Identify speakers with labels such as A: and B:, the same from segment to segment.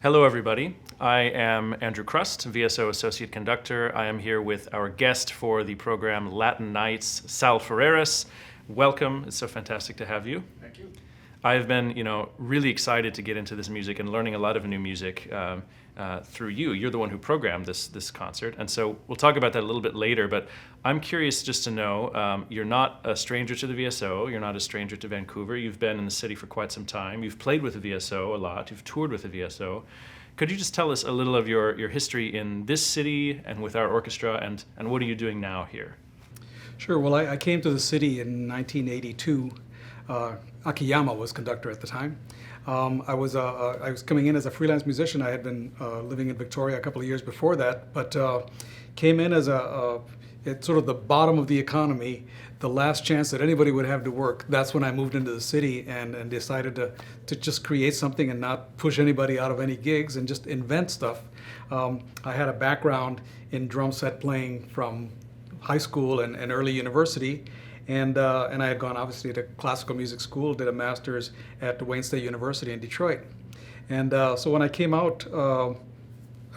A: Hello, everybody. I am Andrew Crust, VSO Associate Conductor. I am here with our guest for the program Latin Nights, Sal Ferreras. Welcome. It's so fantastic to have you.
B: Thank you.
A: I've been, really excited to get into this music and learning a lot of new music through you. You're the one who programmed this concert, and so we'll talk about that a little bit later. But I'm curious just to know, you're not a stranger to the VSO. You're not a stranger to Vancouver. You've been in the city for quite some time. You've played with the VSO a lot. You've toured with the VSO. Could you just tell us a little of your history in this city and with our orchestra, and what are you doing now here?
B: Sure. Well, I came to the city in 1982. Akiyama was conductor at the time. I was coming in as a freelance musician. I had been living in Victoria a couple of years before that, but came in as at sort of the bottom of the economy, the last chance that anybody would have to work. That's when I moved into the city and decided to just create something and not push anybody out of any gigs and just invent stuff. I had a background in drum set playing from high school and early university. And I had gone obviously to classical music school, did a master's at Wayne State University in Detroit. And so when I came out,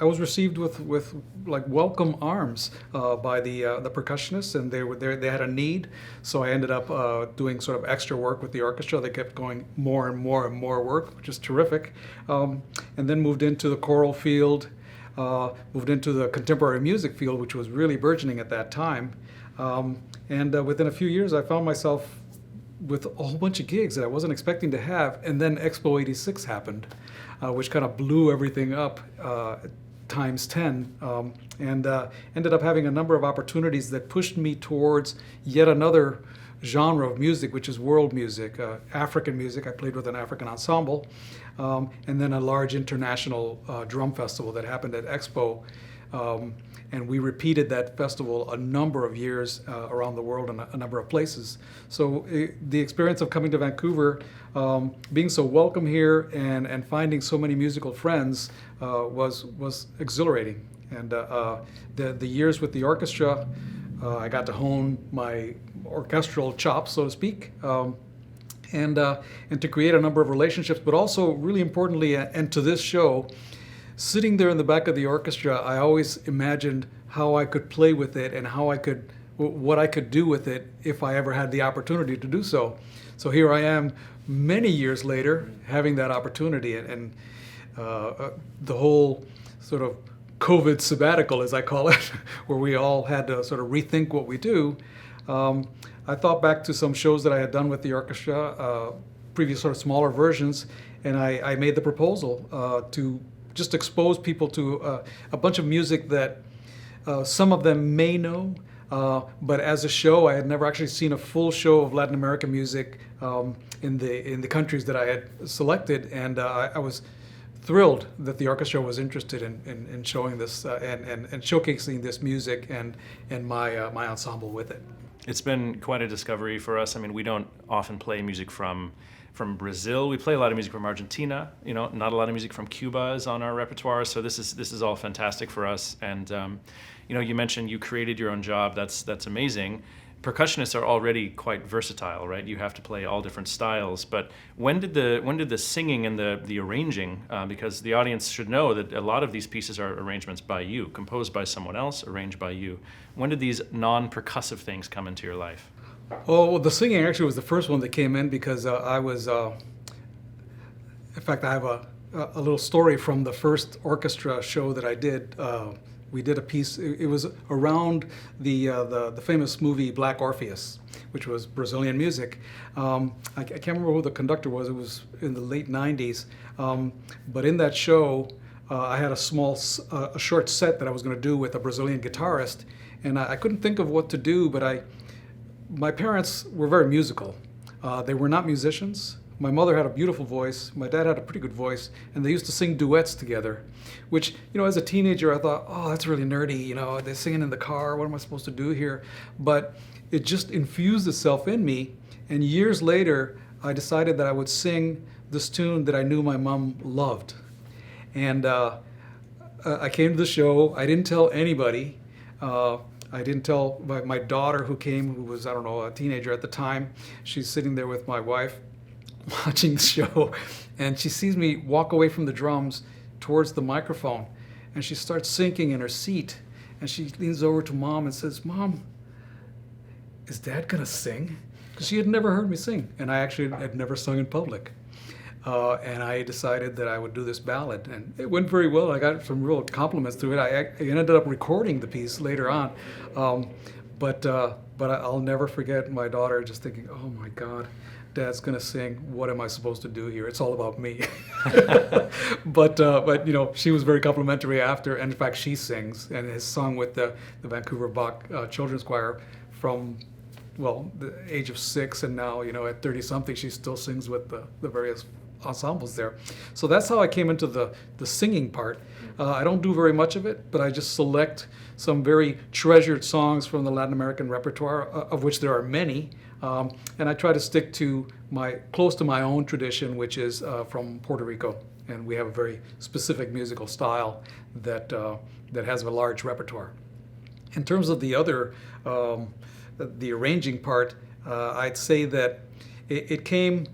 B: I was received with like welcome arms by the percussionists, and they had a need. So I ended up doing sort of extra work with the orchestra. They kept going more and more and more work, which is terrific. And then moved into the choral field, moved into the contemporary music field, which was really burgeoning at that time. And within a few years, I found myself with a whole bunch of gigs that I wasn't expecting to have. And then Expo 86 happened, which kind of blew everything up times 10, and ended up having a number of opportunities that pushed me towards yet another genre of music, which is world music, African music. I played with an African ensemble, and then a large international drum festival that happened at Expo. And we repeated that festival a number of years around the world in a number of places. So the experience of coming to Vancouver, being so welcome here and finding so many musical friends was exhilarating. And the years with the orchestra, I got to hone my orchestral chops, so to speak, and to create a number of relationships, but also really importantly, and to this show, sitting there in the back of the orchestra, I always imagined how I could play with it and what I could do with it if I ever had the opportunity to do so. So here I am, many years later, having that opportunity, and the whole sort of COVID sabbatical, as I call it, where we all had to sort of rethink what we do. I thought back to some shows that I had done with the orchestra, previous sort of smaller versions, and I made the proposal to just expose people to a bunch of music that some of them may know, but as a show, I had never actually seen a full show of Latin American music in the countries that I had selected, and I was thrilled that the orchestra was interested in showing this and showcasing this music and my ensemble with it.
A: It's been quite a discovery for us. I mean, we don't often play music from Brazil. We play a lot of music from Argentina. Not a lot of music from Cuba is on our repertoire. So this is all fantastic for us. And you mentioned you created your own job. That's amazing. Percussionists are already quite versatile, right? You have to play all different styles. But when did the singing and the arranging? Because the audience should know that a lot of these pieces are arrangements by you, composed by someone else, arranged by you. When did these non-percussive things come into your life?
B: Oh, well, the singing actually was the first one that came in because I was, in fact, I have a little story from the first orchestra show that I did. We did a piece, it was around the famous movie Black Orpheus, which was Brazilian music. I can't remember who the conductor was, it was in the late 90s. But in that show, I had a short set that I was going to do with a Brazilian guitarist, and I couldn't think of what to do, but my parents were very musical. They were not musicians. My mother had a beautiful voice. My dad had a pretty good voice, and they used to sing duets together, which, as a teenager, I thought, oh, that's really nerdy. They're singing in the car. What am I supposed to do here? But it just infused itself in me, and years later, I decided that I would sing this tune that I knew my mom loved. And I came to the show. I didn't tell anybody. I didn't tell my daughter who came, who was, I don't know, a teenager at the time. She's sitting there with my wife watching the show, and she sees me walk away from the drums, towards the microphone, and she starts sinking in her seat, and she leans over to Mom and says, "Mom, is Dad gonna sing?" Because she had never heard me sing, and I actually had never sung in public. And I decided that I would do this ballad, and it went very well. I got some real compliments through it. I ended up recording the piece later on, but I'll never forget my daughter just thinking, "Oh my God, Dad's gonna sing. What am I supposed to do here? It's all about me." but you know, she was very complimentary after, and in fact, she sings and has sung with the Vancouver Bach Children's Choir from, well, the age of 6, and now, you know, at 30 something, she still sings with the various ensembles there. So that's how I came into the singing part. I don't do very much of it, but I just select some very treasured songs from the Latin American repertoire, of which there are many, and I try to stick to close to my own tradition, which is from Puerto Rico, and we have a very specific musical style that has a large repertoire. In terms of the other, the arranging part, I'd say that it came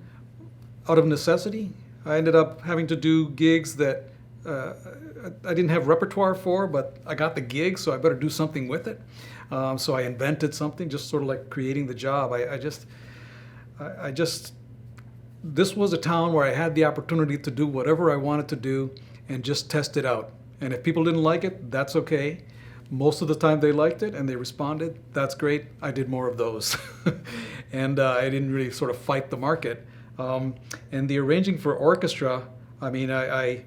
B: out of necessity. I ended up having to do gigs that I didn't have repertoire for, but I got the gig, so I better do something with it. So I invented something, just sort of like creating the job. This was a town where I had the opportunity to do whatever I wanted to do and just test it out. And if people didn't like it, that's okay. Most of the time they liked it and they responded, that's great. I did more of those. And I didn't really sort of fight the market. And the arranging for orchestra, I mean, I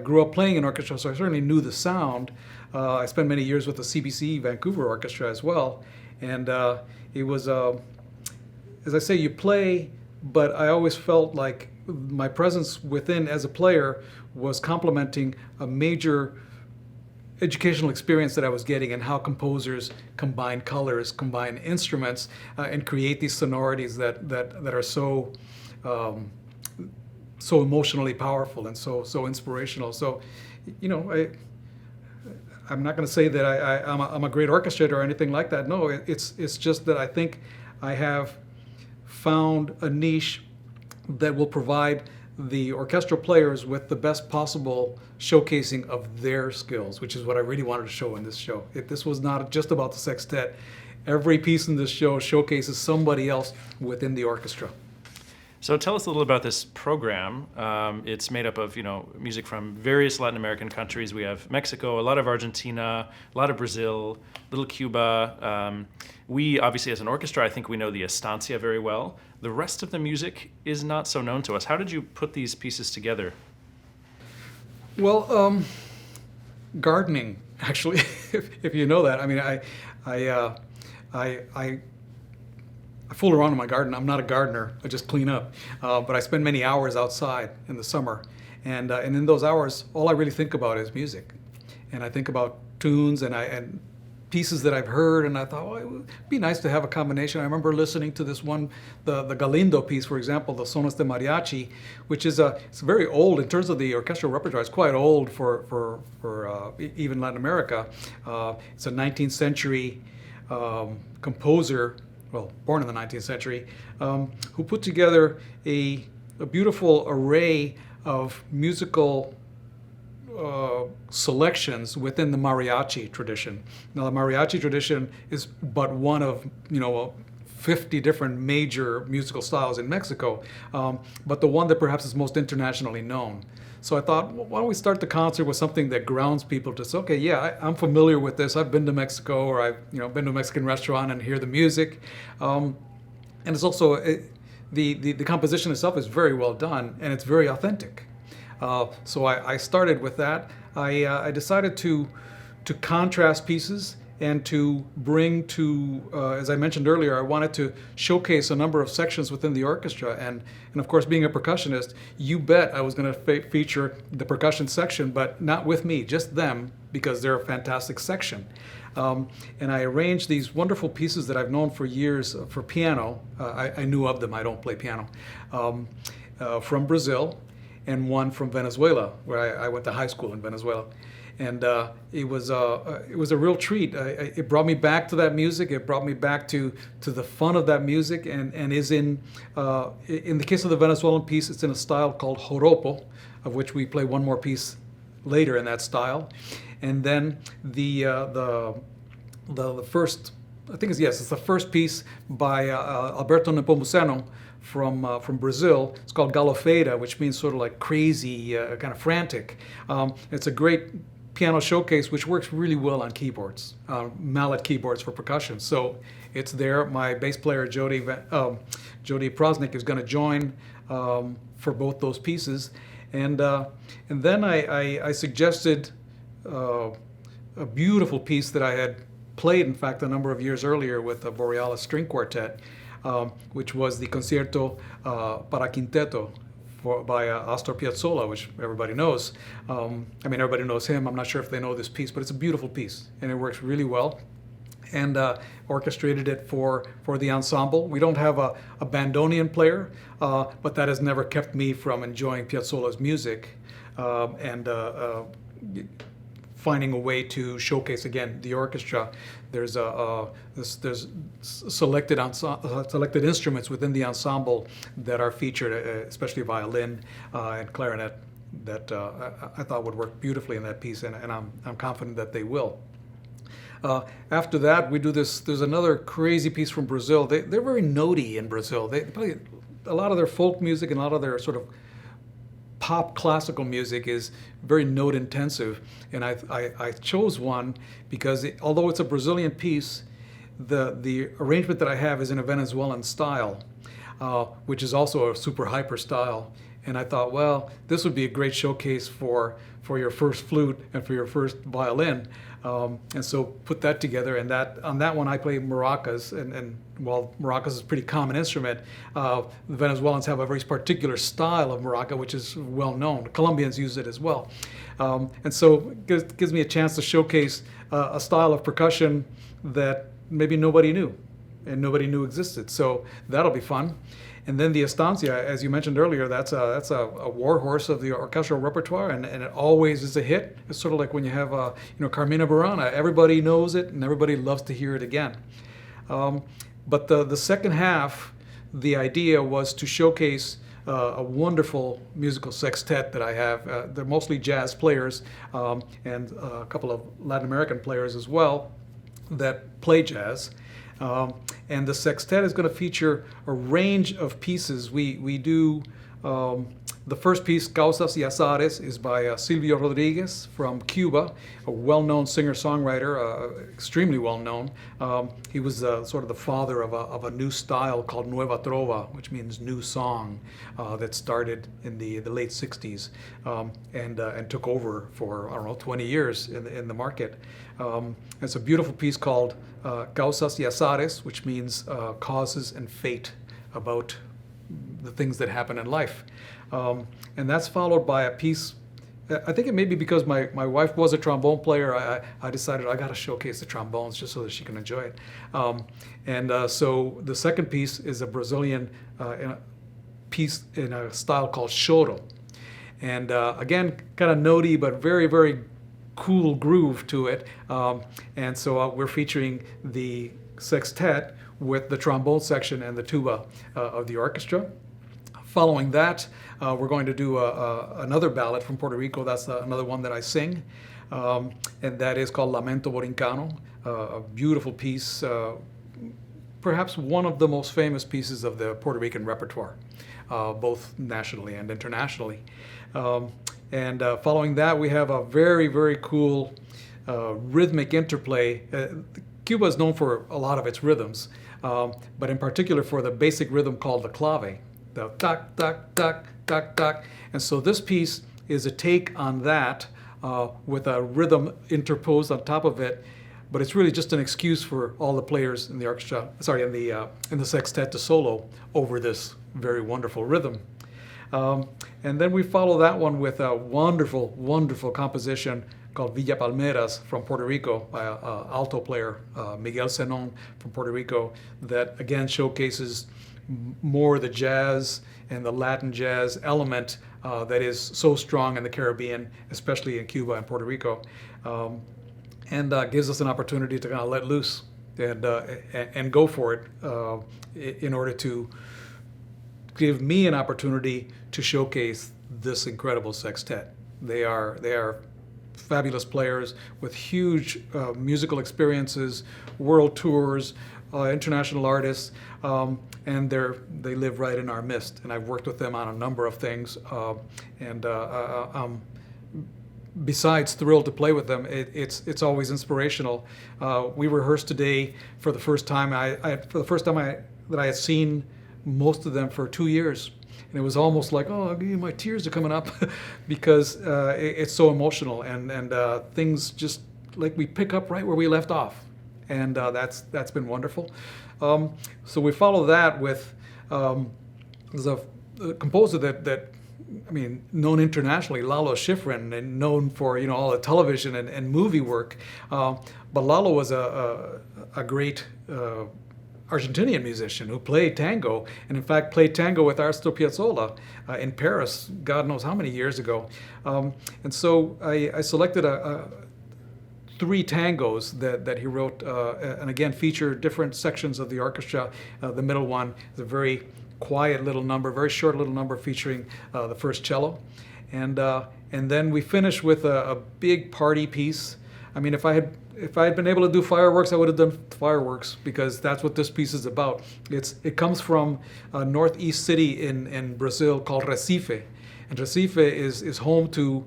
B: grew up playing in orchestra, so I certainly knew the sound. I spent many years with the CBC Vancouver Orchestra as well. And it was, as I say, you play, but I always felt like my presence within as a player was complementing a major educational experience that I was getting, and how composers combine colors, combine instruments, and create these sonorities that are so emotionally powerful and so inspirational. So, you know, I'm not going to say that I'm a great orchestrator or anything like that. No, it's just that I think I have found a niche that will provide the orchestral players with the best possible showcasing of their skills, which is what I really wanted to show in this show. This was not just about the sextet. Every piece in this show showcases somebody else within the orchestra.
A: So tell us a little about this program. It's made up of, you know, music from various Latin American countries. We have Mexico, a lot of Argentina, a lot of Brazil, little Cuba. We obviously, as an orchestra, I think we know the estancia very well. The rest of the music is not so known to us. How did you put these pieces together?
B: Well, gardening, actually, if you know that. I mean, I fool around in my garden. I'm not a gardener. I just clean up. But I spend many hours outside in the summer. And in those hours, all I really think about is music. And I think about tunes and pieces that I've heard. And I thought, well, it would be nice to have a combination. I remember listening to this one, the Galindo piece, for example, the Sones de Mariachi, which is it's very old in terms of the orchestral repertoire. It's quite old for even Latin America. It's a 19th century composer, well, born in the 19th century, who put together a beautiful array of musical selections within the mariachi tradition. Now, the mariachi tradition is but one of, 50 different major musical styles in Mexico, but the one that perhaps is most internationally known. So I thought, well, why don't we start the concert with something that grounds people to say, okay, yeah, I'm familiar with this. I've been to Mexico, or I've been to a Mexican restaurant and hear the music. And it's also, the composition itself is very well done, and it's very authentic. So I started with that. I decided to contrast pieces and to bring to, as I mentioned earlier, I wanted to showcase a number of sections within the orchestra. And of course, being a percussionist, you bet I was going to feature the percussion section, but not with me, just them, because they're a fantastic section. And I arranged these wonderful pieces that I've known for years for piano. I knew of them, I don't play piano, from Brazil, and one from Venezuela, where I went to high school in Venezuela. And it was a real treat. It brought me back to that music. It brought me back to the fun of that music, and is in the case of the Venezuelan piece, it's in a style called joropo, of which we play one more piece later in that style. And then the first, I think it's the first piece by Alberto Nepomuceno from Brazil. It's called Galofeira, which means sort of like crazy, kind of frantic. It's a great piano showcase which works really well on keyboards, mallet keyboards for percussion. So it's there. My bass player Jody Prosnick is going to join for both those pieces, and then I suggested a beautiful piece that I had played, in fact, a number of years earlier with the Borealis String Quartet, which was the Concierto para Quinteto by Astor Piazzolla, which everybody knows. Everybody knows him. I'm not sure if they know this piece, but it's a beautiful piece, and it works really well. And orchestrated it for the ensemble. We don't have a bandoneon player, but that has never kept me from enjoying Piazzolla's music and finding a way to showcase again the orchestra. There's selected instruments within the ensemble that are featured, especially violin and clarinet, that I thought would work beautifully in that piece, and I'm confident that they will. After that, we do this. There's another crazy piece from Brazil. They're very notey in Brazil. They play a lot of their folk music, and a lot of their sort of pop classical music is very note intensive. And I chose one because although it's a Brazilian piece, the arrangement that I have is in a Venezuelan style, which is also a super hyper style. And I thought, well, this would be a great showcase for your first flute and for your first violin. And so put that together, and on that one I play maracas, and while maracas is a pretty common instrument, the Venezuelans have a very particular style of maraca which is well known. Colombians use it as well. And so it gives me a chance to showcase a style of percussion that maybe nobody knew and nobody knew existed. So that'll be fun. And then the estancia, as you mentioned earlier, that's a war horse of the orchestral repertoire, and it always is a hit. It's sort of like when you have Carmina Burana. Everybody knows it, and everybody loves to hear it again. But the second half, the idea was to showcase a wonderful musical sextet that I have. They're mostly jazz players and a couple of Latin American players as well that play jazz. And the sextet is going to feature a range of pieces. We do the first piece, Causas y Azares, is by Silvio Rodriguez from Cuba, a well-known singer-songwriter, extremely well-known. He was sort of the father of a new style called Nueva Trova, which means new song, that started in the late 60s and took over for, 20 years in the market. It's a beautiful piece called Causas y Azares, which means causes and fate, about the things that happen in life. And that's followed by a piece, I think it may be because my wife was a trombone player, I decided I got to showcase the trombones just so that she can enjoy it. So the second piece is a Brazilian piece in a style called choro. And again, kind of notey, but very, very cool groove to it. And so we're featuring the sextet with the trombone section and the tuba of the orchestra. Following that, we're going to do another ballad from Puerto Rico. That's another one that I sing, and that is called Lamento Borincano, a beautiful piece, perhaps one of the most famous pieces of the Puerto Rican repertoire, both nationally and internationally. And following that, we have a very, very cool rhythmic interplay. Cuba is known for a lot of its rhythms, but in particular for the basic rhythm called the clave, the tak, tak, tak, tak, tak. And so this piece is a take on that with a rhythm interposed on top of it, but it's really just an excuse for all the players in the orchestra, in the sextet to solo over this very wonderful rhythm. And then we follow that one with a wonderful, wonderful composition called Villa Palmeras from Puerto Rico by an alto player, Miguel Zenon from Puerto Rico, that again showcases more the jazz and the Latin jazz element that is so strong in the Caribbean, especially in Cuba and Puerto Rico, and gives us an opportunity to kind of let loose and go for it in order to give me an opportunity to showcase this incredible sextet. They are fabulous players with huge musical experiences, world tours, international artists, and they live right in our midst. And I've worked with them on a number of things, and besides thrilled to play with them, it's always inspirational. We rehearsed today for the first time. That I had seen most of them for 2 years, and it was almost like, oh, my tears are coming up because it's so emotional, and things just like we pick up right where we left off, and that's been wonderful. So we follow that with there's a composer that I mean, known internationally, Lalo Schifrin, and known for all the television and movie work. But Lalo was a great Argentinian musician who played tango, and in fact played tango with Astor Piazzolla in Paris, God knows how many years ago. And so I selected 3 tangos that he wrote, and again feature different sections of the orchestra. The middle one is a very quiet little number, very short little number featuring the first cello, and then we finish with a big party piece. I mean, if I had been able to do fireworks, I would have done fireworks, because that's what this piece is about. It comes from a northeast city in Brazil called Recife, and Recife is home to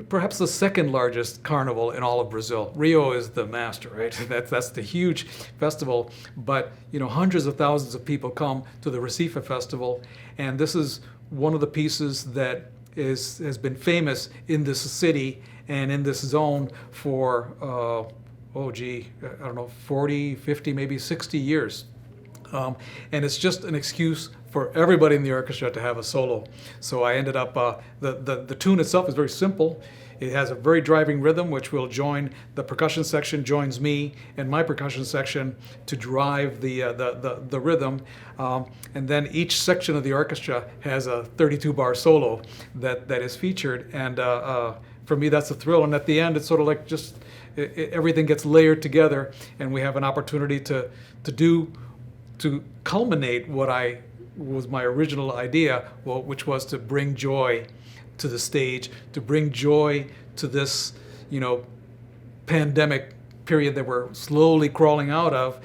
B: perhaps the second largest carnival in all of Brazil. Rio is the master, right? That's the huge festival. But hundreds of thousands of people come to the Recife festival, and this is one of the pieces that has been famous in this city and in this zone for I don't know, 40, 50, maybe 60 years. And it's just an excuse for everybody in the orchestra to have a solo. So I ended up, the tune itself is very simple. It has a very driving rhythm, which will join, the percussion section joins me and my percussion section to drive the rhythm. And then each section of the orchestra has a 32-bar solo that is featured. And for me, that's a thrill. And at the end, it's sort of like just everything gets layered together, and we have an opportunity to culminate what was my original idea, which was to bring joy to the stage, to bring joy to this, pandemic period that we're slowly crawling out of,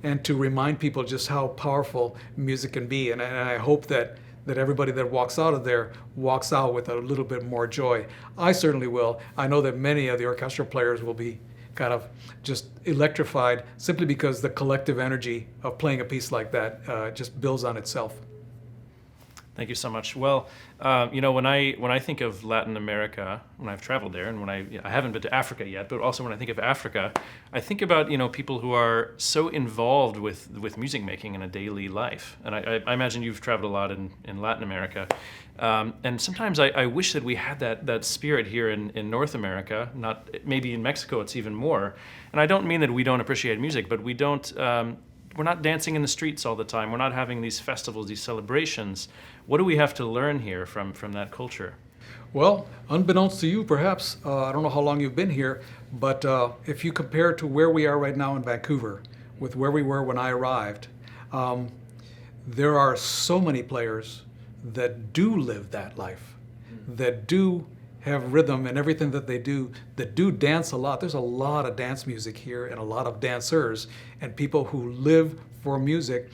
B: and to remind people just how powerful music can be. And I hope that everybody that walks out of there walks out with a little bit more joy. I certainly will. I know that many of the orchestral players will be kind of just electrified, simply because the collective energy of playing a piece like that just builds on itself.
A: Thank you so much. Well, when I think of Latin America, when I've traveled there, and when I haven't been to Africa yet, but also when I think of Africa, I think about people who are so involved with music making in a daily life. And I imagine you've traveled a lot in Latin America, and sometimes I wish that we had that spirit here in North America. Not maybe in Mexico, it's even more. And I don't mean that we don't appreciate music, but we don't. We're not dancing in the streets all the time. We're not having these festivals, these celebrations. What do we have to learn here from that culture?
B: Well, unbeknownst to you, perhaps, I don't know how long you've been here, but if you compare to where we are right now in Vancouver with where we were when I arrived, there are so many players that do live that life, that do have rhythm and everything that they do, that do dance a lot. There's a lot of dance music here and a lot of dancers and people who live for music.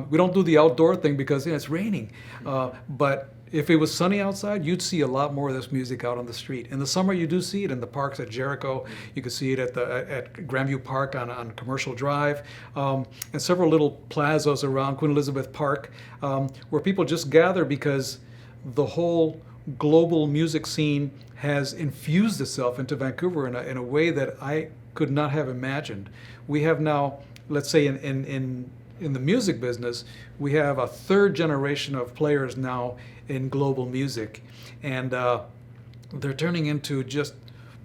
B: We don't do the outdoor thing because it's raining, but if it was sunny outside, you'd see a lot more of this music out on the street. In the summer, you do see it in the parks at Jericho. You can see it at Grandview Park on Commercial Drive, and several little plazas around Queen Elizabeth Park, where people just gather because the whole global music scene has infused itself into Vancouver in a way that I could not have imagined. We have now, let's say in the music business, we have a third generation of players now in global music, and they're turning into just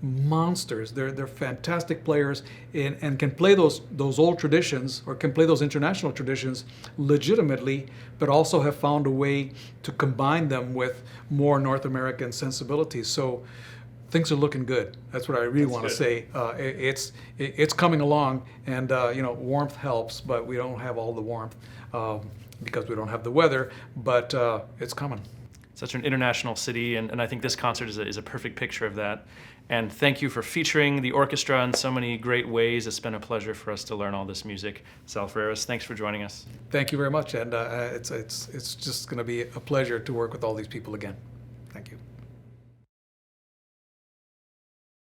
B: monsters. They're fantastic players and can play those old traditions, or can play those international traditions legitimately, but also have found a way to combine them with more North American sensibilities. So things are looking good. That's what I really want to say. It's coming along, and warmth helps, but we don't have all the warmth because we don't have the weather. But it's coming.
A: such an international city, and I think this concert is a perfect picture of that. And thank you for featuring the orchestra in so many great ways. It's been a pleasure for us to learn all this music. Sal Ferreras, thanks for joining us.
B: Thank you very much, and it's just going to be a pleasure to work with all these people again. Thank you.